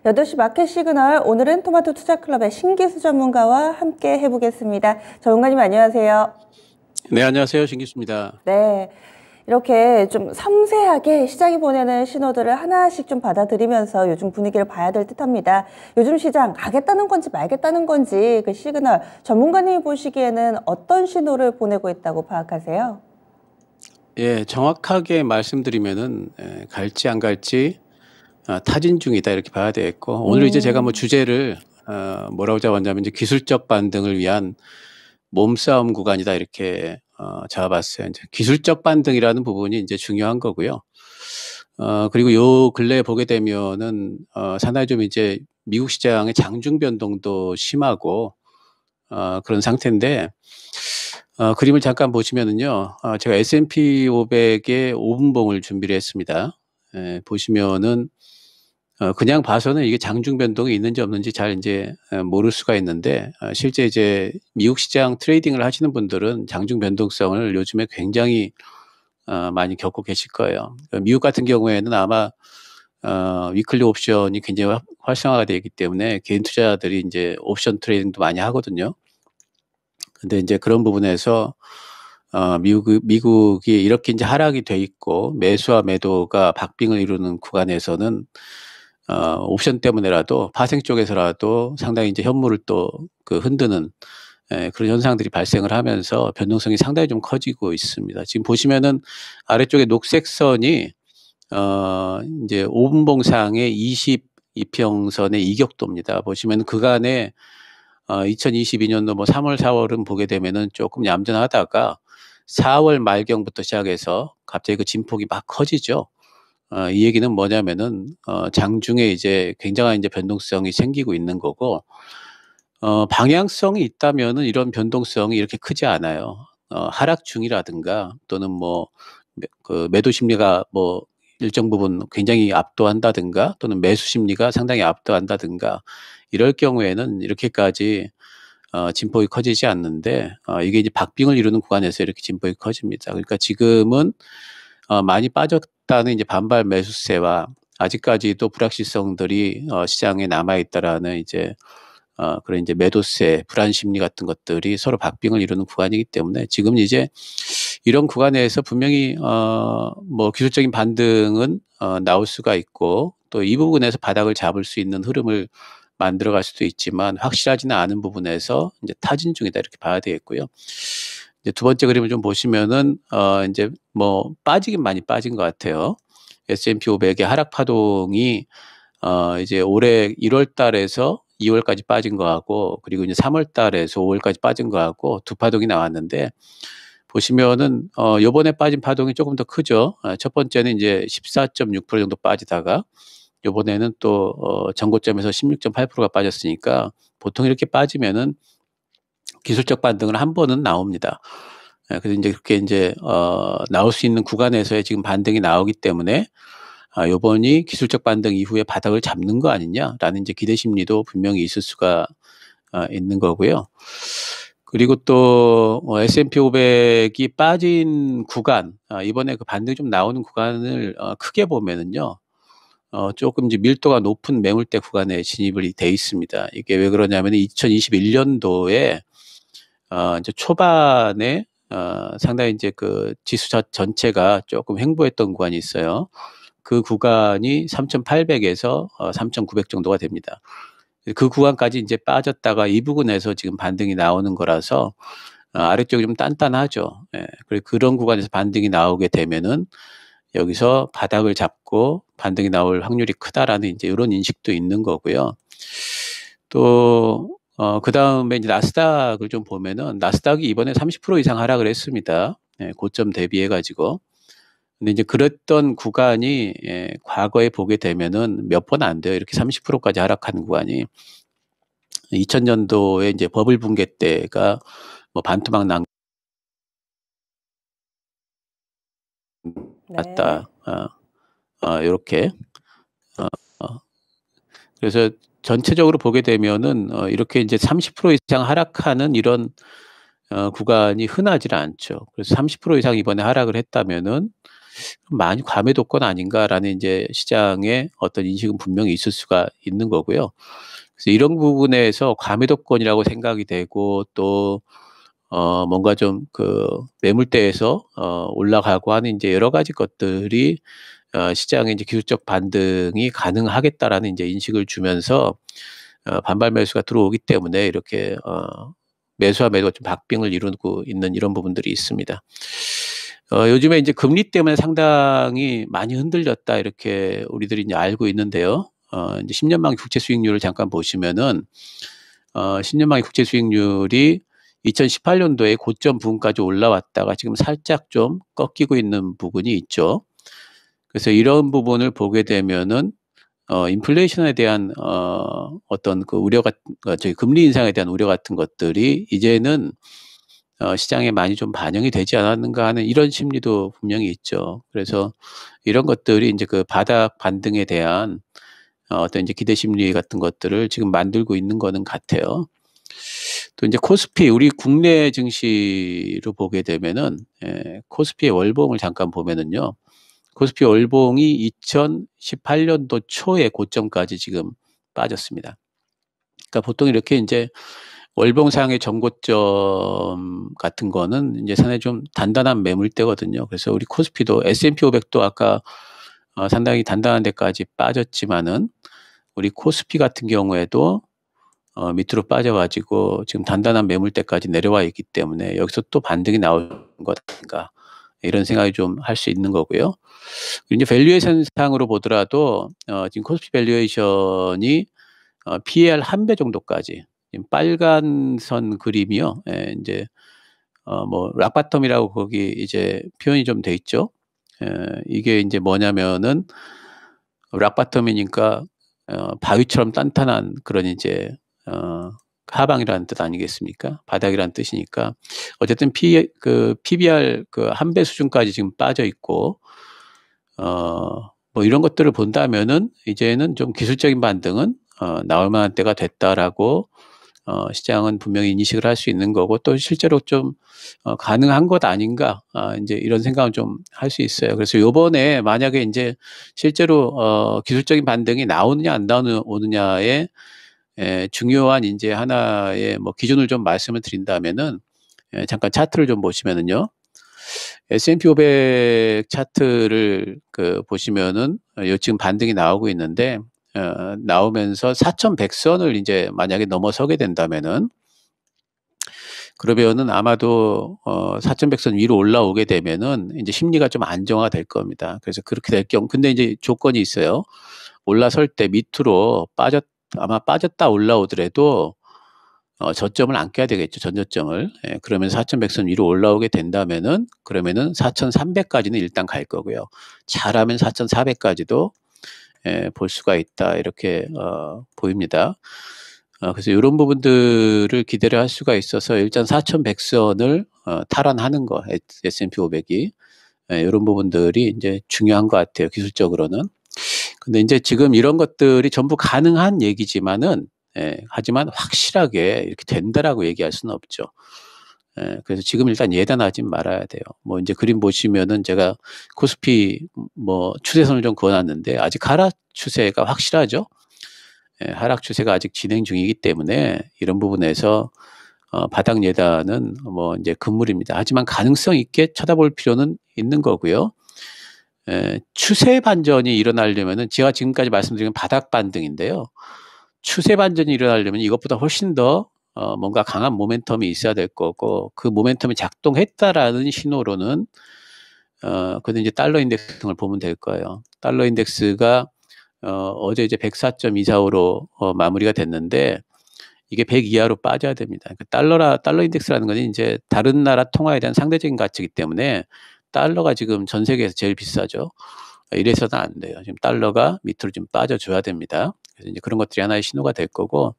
8시 마켓 시그널, 오늘은 토마토 투자클럽의 신기수 전문가와 함께 해보겠습니다. 전문가님 안녕하세요. 네, 안녕하세요. 신기수입니다. 네, 이렇게 좀 섬세하게 시장이 보내는 신호들을 하나씩 좀 받아들이면서 요즘 분위기를 봐야 될 듯합니다. 요즘 시장 가겠다는 건지 말겠다는 건지 그 시그널, 전문가님이 보시기에는 어떤 신호를 보내고 있다고 파악하세요? 예, 정확하게 말씀드리면은 갈지 안 갈지 타진 중이다 이렇게 봐야 되겠고, 오늘 이제 제가 뭐 주제를 뭐라고 잡았냐면 이제 기술적 반등을 위한 몸싸움 구간이다 이렇게 잡아봤어요. 이제 기술적 반등이라는 부분이 이제 중요한 거고요. 그리고 요 근래에 보게 되면은 상당히 좀 이제 미국 시장의 장중 변동도 심하고 그런 상태인데, 그림을 잠깐 보시면은요, 제가 S&P 500의 5분봉을 준비를 했습니다. 보시면은 그냥 봐서는 이게 장중 변동이 있는지 없는지 잘 이제 모를 수가 있는데, 실제 이제 미국 시장 트레이딩을 하시는 분들은 장중 변동성을 요즘에 굉장히 많이 겪고 계실 거예요. 미국 같은 경우에는 아마 위클리 옵션이 굉장히 활성화가 되어 있기 때문에 개인 투자자들이 이제 옵션 트레이딩도 많이 하거든요. 근데 이제 그런 부분에서 미국이 이렇게 이제 하락이 돼 있고 매수와 매도가 박빙을 이루는 구간에서는 옵션 때문에라도 파생 쪽에서라도 상당히 이제 현물을 또 그 흔드는 그런 현상들이 발생을 하면서 변동성이 상당히 좀 커지고 있습니다. 지금 보시면은 아래쪽에 녹색 선이 이제 5분봉상의 22평선의 이격도입니다. 보시면 그간에 2022년도 뭐 3월, 4월은 보게 되면은 조금 얌전하다가 4월 말경부터 시작해서 갑자기 그 진폭이 막 커지죠. 이 얘기는 뭐냐면은 장중에 이제 굉장한 이제 변동성이 생기고 있는 거고, 방향성이 있다면은 이런 변동성이 이렇게 크지 않아요. 하락 중이라든가 또는 뭐 그 매도 심리가 뭐 일정 부분 굉장히 압도한다든가 또는 매수 심리가 상당히 압도한다든가 이럴 경우에는 이렇게까지 진폭이 커지지 않는데, 이게 이제 박빙을 이루는 구간에서 이렇게 진폭이 커집니다. 그러니까 지금은 많이 빠졌다는 이제 반발 매수세와 아직까지도 불확실성들이 시장에 남아 있다라는 이제 그런 이제 매도세, 불안 심리 같은 것들이 서로 박빙을 이루는 구간이기 때문에 지금 이제 이런 구간에서 분명히 뭐 기술적인 반등은 나올 수가 있고, 또 이 부분에서 바닥을 잡을 수 있는 흐름을 만들어갈 수도 있지만 확실하지는 않은 부분에서 이제 타진 중이다 이렇게 봐야 되겠고요. 이제 두 번째 그림을 좀 보시면은 이제 뭐 빠지긴 많이 빠진 것 같아요. S&P 500의 하락 파동이 이제 올해 1월 달에서 2월까지 빠진 거하고, 그리고 이제 3월 달에서 5월까지 빠진 거하고 두 파동이 나왔는데, 보시면은 요번에 빠진 파동이 조금 더 크죠. 첫 번째는 이제 14.6% 정도 빠지다가 요번에는 또 전고점에서 16.8%가 빠졌으니까, 보통 이렇게 빠지면은 기술적 반등은 한 번은 나옵니다. 그래서 이제 그렇게 이제 나올 수 있는 구간에서의 지금 반등이 나오기 때문에 요번이 기술적 반등 이후에 바닥을 잡는 거 아니냐라는 이제 기대 심리도 분명히 있을 수가 있는 거고요. 그리고 또 S&P 500이 빠진 구간, 이번에 그 반등이 좀 나오는 구간을 크게 보면은요, 조금 이제 밀도가 높은 매물대 구간에 진입이 돼 있습니다. 이게 왜 그러냐면 2021년도에 이제 초반에 상당히 이제 그 지수 전체가 조금 횡보했던 구간이 있어요. 그 구간이 3,800에서 3,900 정도가 됩니다. 그 구간까지 이제 빠졌다가 이 부분에서 지금 반등이 나오는 거라서 아래쪽이 좀 단단하죠. 예. 그리고 그런 구간에서 반등이 나오게 되면은 여기서 바닥을 잡고 반등이 나올 확률이 크다라는 이제 이런 인식도 있는 거고요. 또 그 다음에 이제 나스닥을 좀 보면은 나스닥이 이번에 30% 이상 하락을 했습니다. 예, 고점 대비해 가지고. 근데 이제 그랬던 구간이 과거에 보게 되면은 몇 번 안 돼요. 이렇게 30%까지 하락한 구간이. 2000년도에 이제 버블 붕괴 때가 뭐 반토막 난 같다. 이렇게. 그래서 전체적으로 보게 되면은 이렇게 이제 30% 이상 하락하는 이런 구간이 흔하지는 않죠. 그래서 30% 이상 이번에 하락을 했다면은 많이 과매도권 아닌가라는 이제 시장의 어떤 인식은 분명히 있을 수가 있는 거고요. 그래서 이런 부분에서 과매도권이라고 생각이 되고 또 뭔가 좀 그 매물대에서 올라가고 하는 이제 여러 가지 것들이 시장의 이제 기술적 반등이 가능하겠다라는 이제 인식을 주면서 반발 매수가 들어오기 때문에 이렇게 매수와 매도가 좀 박빙을 이루고 있는 이런 부분들이 있습니다. 요즘에 이제 금리 때문에 상당히 많이 흔들렸다 이렇게 우리들이 이제 알고 있는데요. 이제 10년 만기 국채 수익률을 잠깐 보시면은 10년 만기 국채 수익률이 2018년도에 고점 부분까지 올라왔다가 지금 살짝 좀 꺾이고 있는 부분이 있죠. 그래서 이런 부분을 보게 되면은 인플레이션에 대한 어떤 그 우려 같은 저희 금리 인상에 대한 우려 같은 것들이 이제는 시장에 많이 좀 반영이 되지 않았는가 하는 이런 심리도 분명히 있죠. 그래서 이런 것들이 이제 그 바닥 반등에 대한 어떤 이제 기대 심리 같은 것들을 지금 만들고 있는 거는 같아요. 또 이제 코스피 우리 국내 증시로 보게 되면은 코스피의 월봉을 잠깐 보면은요. 코스피 월봉이 2018년도 초에 고점까지 지금 빠졌습니다. 그러니까 보통 이렇게 이제 월봉상의 전고점 같은 거는 이제 상당히 좀 단단한 매물대거든요. 그래서 우리 코스피도 S&P 500도 아까 상당히 단단한 데까지 빠졌지만은 우리 코스피 같은 경우에도 밑으로 빠져가지고 지금 단단한 매물대까지 내려와 있기 때문에 여기서 또 반등이 나올 것 아닌가 이런 생각이 좀 할 수 있는 거고요. 이제 밸류에이션 상으로 보더라도 지금 코스피 밸류에이션이 PER 1배 정도까지 지금 빨간 선 그림이요. 예, 이제 뭐 락바텀이라고 거기 이제 표현이 좀 돼 있죠. 이게 이제 뭐냐면은 락바텀이니까 바위처럼 단단한 그런 이제 하방이라는 뜻 아니겠습니까? 바닥이라는 뜻이니까 어쨌든 PBR 그 1배 수준까지 지금 빠져 있고 뭐 이런 것들을 본다면은 이제는 좀 기술적인 반등은 나올 만한 때가 됐다라고 시장은 분명히 인식을 할 수 있는 거고 또 실제로 좀 가능한 것 아닌가 이제 이런 생각을 좀 할 수 있어요. 그래서 요번에 만약에 이제 실제로 기술적인 반등이 나오느냐 안 나오느냐에 중요한 이제 하나의 뭐 기준을 좀 말씀을 드린다면은 잠깐 차트를 좀 보시면은요. S&P 500 차트를 그 보시면은 지금 반등이 나오고 있는데 나오면서 4,100선을 이제 만약에 넘어서게 된다면은 그러면은 아마도 4,100선 위로 올라오게 되면은 이제 심리가 좀 안정화가 될 겁니다. 그래서 그렇게 될 경우 근데 이제 조건이 있어요. 올라설 때 밑으로 아마 빠졌다 올라오더라도 저점을 안 깨야 되겠죠. 전저점을. 예, 그러면 4,100선 위로 올라오게 된다면은 그러면은 4,300까지는 일단 갈 거고요. 잘하면 4,400까지도 볼 수가 있다. 이렇게 보입니다. 그래서 이런 부분들을 기대를 할 수가 있어서 일단 4,100선을 탈환하는 거 S&P 500이 이런 부분들이 이제 중요한 것 같아요. 기술적으로는. 근데 이제 지금 이런 것들이 전부 가능한 얘기지만은 하지만 확실하게 이렇게 된다라고 얘기할 수는 없죠. 그래서 지금 일단 예단하지 말아야 돼요. 뭐 이제 그림 보시면은 제가 코스피 뭐 추세선을 좀 그어놨는데 아직 하락 추세가 확실하죠. 하락 추세가 아직 진행 중이기 때문에 이런 부분에서 바닥 예단은 뭐 이제 금물입니다. 하지만 가능성 있게 쳐다볼 필요는 있는 거고요. 추세 반전이 일어나려면은 제가 지금까지 말씀드린 바닥 반등인데요. 추세 반전이 일어나려면 이것보다 훨씬 더 뭔가 강한 모멘텀이 있어야 될 거고 그 모멘텀이 작동했다라는 신호로는 그건 이제 달러 인덱스 같은 걸 보면 될 거예요. 달러 인덱스가 어제 이제 104.245로 마무리가 됐는데 이게 100 이하로 빠져야 됩니다. 그러니까 달러 인덱스라는 건 이제 다른 나라 통화에 대한 상대적인 가치이기 때문에 달러가 지금 전 세계에서 제일 비싸죠. 이래서는 안 돼요. 지금 달러가 밑으로 좀 빠져줘야 됩니다. 그래서 이제 그런 것들이 하나의 신호가 될 거고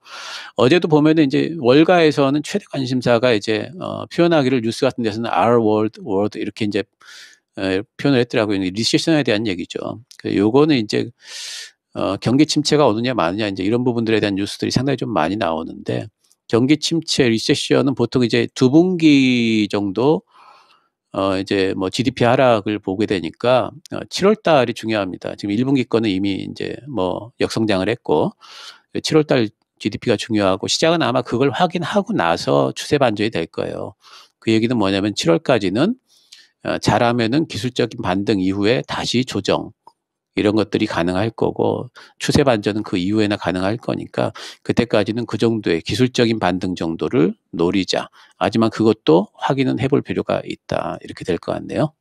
어제도 보면은 이제 월가에서는 최대 관심사가 이제 표현하기를 뉴스 같은 데서는 our world 이렇게 이제 표현을 했더라고요. 리세션에 대한 얘기죠. 요거는 이제 경기 침체가 오느냐 마느냐 이제 이런 부분들에 대한 뉴스들이 상당히 좀 많이 나오는데 경기 침체 리세션은 보통 이제 2분기 정도 이제 뭐 GDP 하락을 보게 되니까 7월 달이 중요합니다. 지금 1분기 거는 이미 이제 뭐 역성장을 했고 7월 달 GDP가 중요하고 시장은 아마 그걸 확인하고 나서 추세 반전이 될 거예요. 그 얘기는 뭐냐면 7월까지는 잘하면은 기술적인 반등 이후에 다시 조정 이런 것들이 가능할 거고 추세 반전은 그 이후에나 가능할 거니까 그때까지는 그 정도의 기술적인 반등 정도를 노리자. 하지만 그것도 확인은 해볼 필요가 있다. 이렇게 될 것 같네요.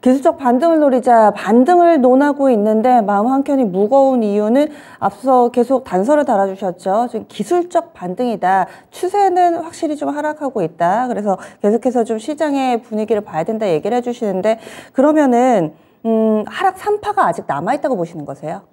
기술적 반등을 노리자 반등을 논하고 있는데 마음 한켠이 무거운 이유는 앞서 계속 단서를 달아주셨죠. 지금 기술적 반등이다. 추세는 확실히 좀 하락하고 있다. 그래서 계속해서 좀 시장의 분위기를 봐야 된다 얘기를 해주시는데 그러면은 하락 3파가 아직 남아있다고 보시는 거세요?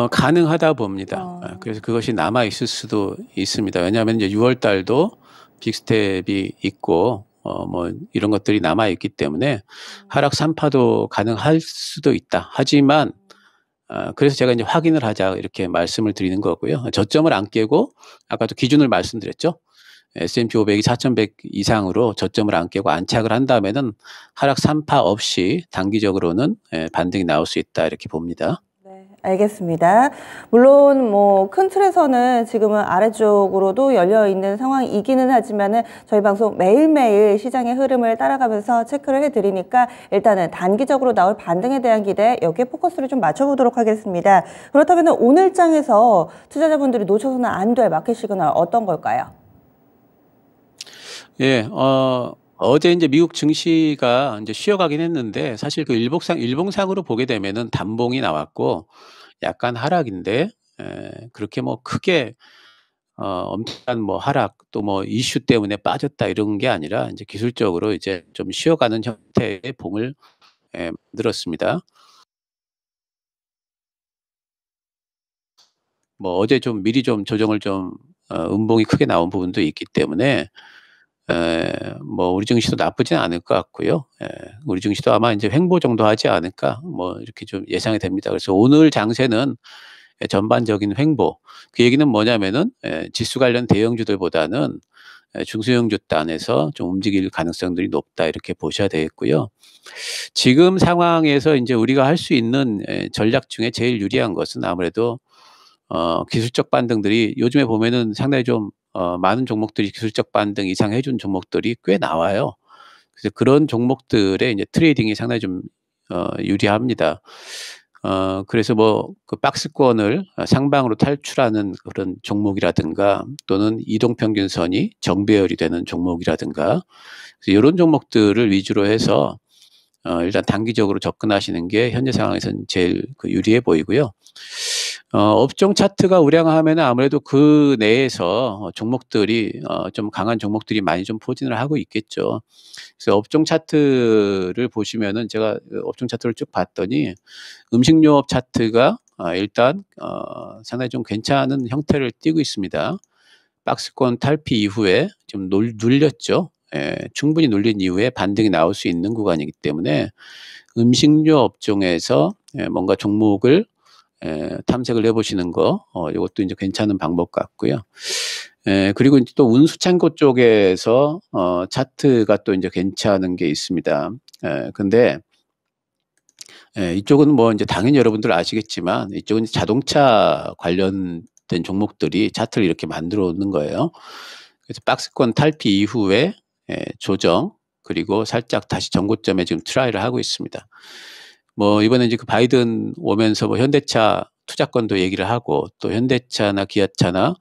가능하다 봅니다. 그래서 그것이 남아있을 수도 있습니다. 왜냐하면 이제 6월 달도 빅스텝이 있고, 뭐 이런 것들이 남아있기 때문에 하락 3파도 가능할 수도 있다. 하지만, 그래서 제가 이제 확인을 하자 이렇게 말씀을 드리는 거고요. 저점을 안 깨고, 아까도 기준을 말씀드렸죠. S&P 500이 4,100 이상으로 저점을 안 깨고 안착을 한다면은 하락 3파 없이 단기적으로는 반등이 나올 수 있다 이렇게 봅니다. 네, 알겠습니다. 물론 뭐 큰 틀에서는 지금은 아래쪽으로도 열려 있는 상황이기는 하지만은 저희 방송 매일매일 시장의 흐름을 따라가면서 체크를 해드리니까 일단은 단기적으로 나올 반등에 대한 기대 여기에 포커스를 좀 맞춰보도록 하겠습니다. 그렇다면 오늘 장에서 투자자분들이 놓쳐서는 안 될 마켓 시그널 어떤 걸까요? 예, 어제 이제 미국 증시가 이제 쉬어가긴 했는데 사실 그 일봉상으로 보게 되면은 단봉이 나왔고 약간 하락인데 그렇게 뭐 크게 엄청난 뭐 하락 또 뭐 이슈 때문에 빠졌다 이런 게 아니라 이제 기술적으로 이제 좀 쉬어가는 형태의 봉을 만들었습니다. 뭐 어제 좀 미리 좀 조정을 좀 음봉이 크게 나온 부분도 있기 때문에 뭐 우리 증시도 나쁘진 않을 것 같고요. 우리 증시도 아마 이제 횡보 정도 하지 않을까 뭐 이렇게 좀 예상이 됩니다. 그래서 오늘 장세는 전반적인 횡보. 그 얘기는 뭐냐면은 지수 관련 대형주들보다는 중소형주 단에서 좀 움직일 가능성들이 높다 이렇게 보셔야 되겠고요. 지금 상황에서 이제 우리가 할 수 있는 전략 중에 제일 유리한 것은 아무래도 기술적 반등들이 요즘에 보면은 상당히 좀 많은 종목들이 기술적 반등 이상 해준 종목들이 꽤 나와요. 그래서 그런 종목들의 이제 트레이딩이 상당히 좀 유리합니다. 그래서 뭐 그 박스권을 상방으로 탈출하는 그런 종목이라든가 또는 이동평균선이 정배열이 되는 종목이라든가 이런 종목들을 위주로 해서 일단 단기적으로 접근하시는 게 현재 상황에서는 제일 그 유리해 보이고요. 업종 차트가 우량하면 아무래도 그 내에서 종목들이 좀 강한 종목들이 많이 좀 포진을 하고 있겠죠. 그래서 업종 차트를 보시면은 제가 업종 차트를 쭉 봤더니 음식료업 차트가 일단 상당히 좀 괜찮은 형태를 띠고 있습니다. 박스권 탈피 이후에 좀 눌렸죠. 충분히 눌린 이후에 반등이 나올 수 있는 구간이기 때문에 음식료 업종에서 뭔가 종목을 탐색을 해보시는 거, 이것도 이제 괜찮은 방법 같고요. 그리고 이제 또 운수창고 쪽에서 차트가 또 이제 괜찮은 게 있습니다. 근데 이쪽은 뭐 이제 당연히 여러분들 아시겠지만 이쪽은 자동차 관련된 종목들이 차트를 이렇게 만들어 놓는 거예요. 그래서 박스권 탈피 이후에 조정 그리고 살짝 다시 전고점에 지금 트라이를 하고 있습니다. 뭐 이번에 이제 그 바이든 오면서 뭐 현대차 투자권도 얘기를 하고 또 현대차나 기아차나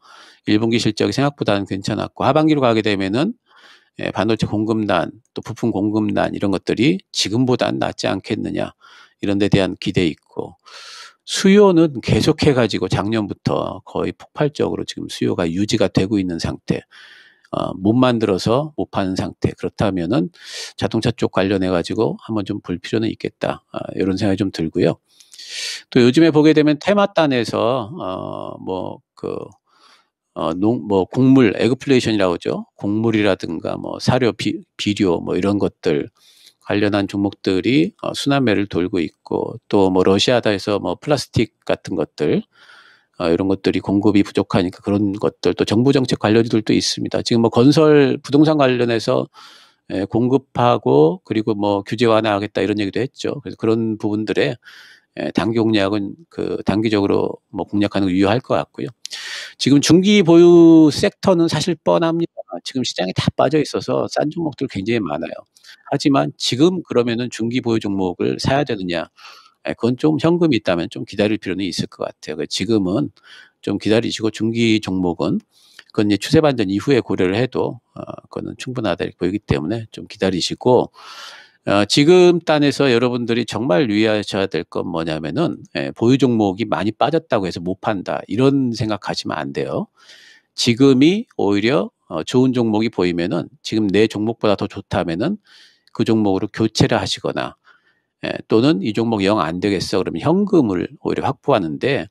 1분기 실적이 생각보다는 괜찮았고 하반기로 가게 되면은 반도체 공급난 또 부품 공급난 이런 것들이 지금보다는 낫지 않겠느냐 이런 데 대한 기대 있고 수요는 계속해 가지고 작년부터 거의 폭발적으로 지금 수요가 유지가 되고 있는 상태. 못 만들어서 못 파는 상태. 그렇다면은 자동차 쪽 관련해 가지고 한번 좀 볼 필요는 있겠다. 이런 생각이 좀 들고요. 또 요즘에 보게 되면 테마단에서 곡물, 에그플레이션이라고 하죠. 곡물이라든가 뭐 사료, 비료 뭐 이런 것들 관련한 종목들이 순환매를 돌고 있고 또 뭐 러시아다에서 뭐 플라스틱 같은 것들 이런 것들이 공급이 부족하니까 그런 것들 또 정부 정책 관련주들도 있습니다. 지금 뭐 건설 부동산 관련해서 공급하고 그리고 뭐 규제 완화하겠다 이런 얘기도 했죠. 그래서 그런 부분들에 단기 공략은 단기적으로 뭐 공략하는 거 유효할 것 같고요. 지금 중기 보유 섹터는 사실 뻔합니다. 지금 시장이 다 빠져 있어서 싼 종목들 굉장히 많아요. 하지만 지금 그러면은 중기 보유 종목을 사야 되느냐? 그건 좀 현금이 있다면 좀 기다릴 필요는 있을 것 같아요. 지금은 좀 기다리시고 중기 종목은 그건 이제 추세 반전 이후에 고려를 해도 그거는 충분하다 이렇게 보이기 때문에 좀 기다리시고 지금 단에서 여러분들이 정말 유의하셔야 될 건 뭐냐면은 보유 종목이 많이 빠졌다고 해서 못 판다 이런 생각하시면 안 돼요. 지금이 오히려 좋은 종목이 보이면은 지금 내 종목보다 더 좋다면은 그 종목으로 교체를 하시거나 또는 이 종목 영 안 되겠어 그러면 현금을 오히려 확보하는데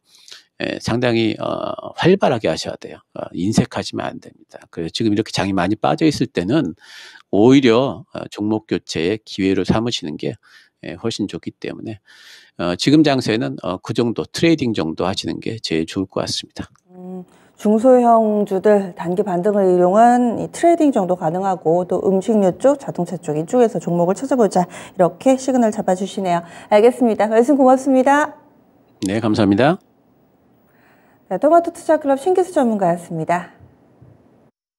상당히 활발하게 하셔야 돼요. 인색하시면 안 됩니다. 그래서 지금 이렇게 장이 많이 빠져 있을 때는 오히려 종목 교체의 기회로 삼으시는 게 훨씬 좋기 때문에 지금 장세는 그 정도 트레이딩 정도 하시는 게 제일 좋을 것 같습니다. 중소형주들 단기 반등을 이용한 이 트레이딩 정도 가능하고 또 음식료 쪽, 자동차 쪽 이쪽에서 종목을 찾아보자 이렇게 시그널 잡아주시네요. 알겠습니다. 말씀 고맙습니다. 네, 감사합니다. 네, 토마토 투자클럽 신기수 전문가였습니다.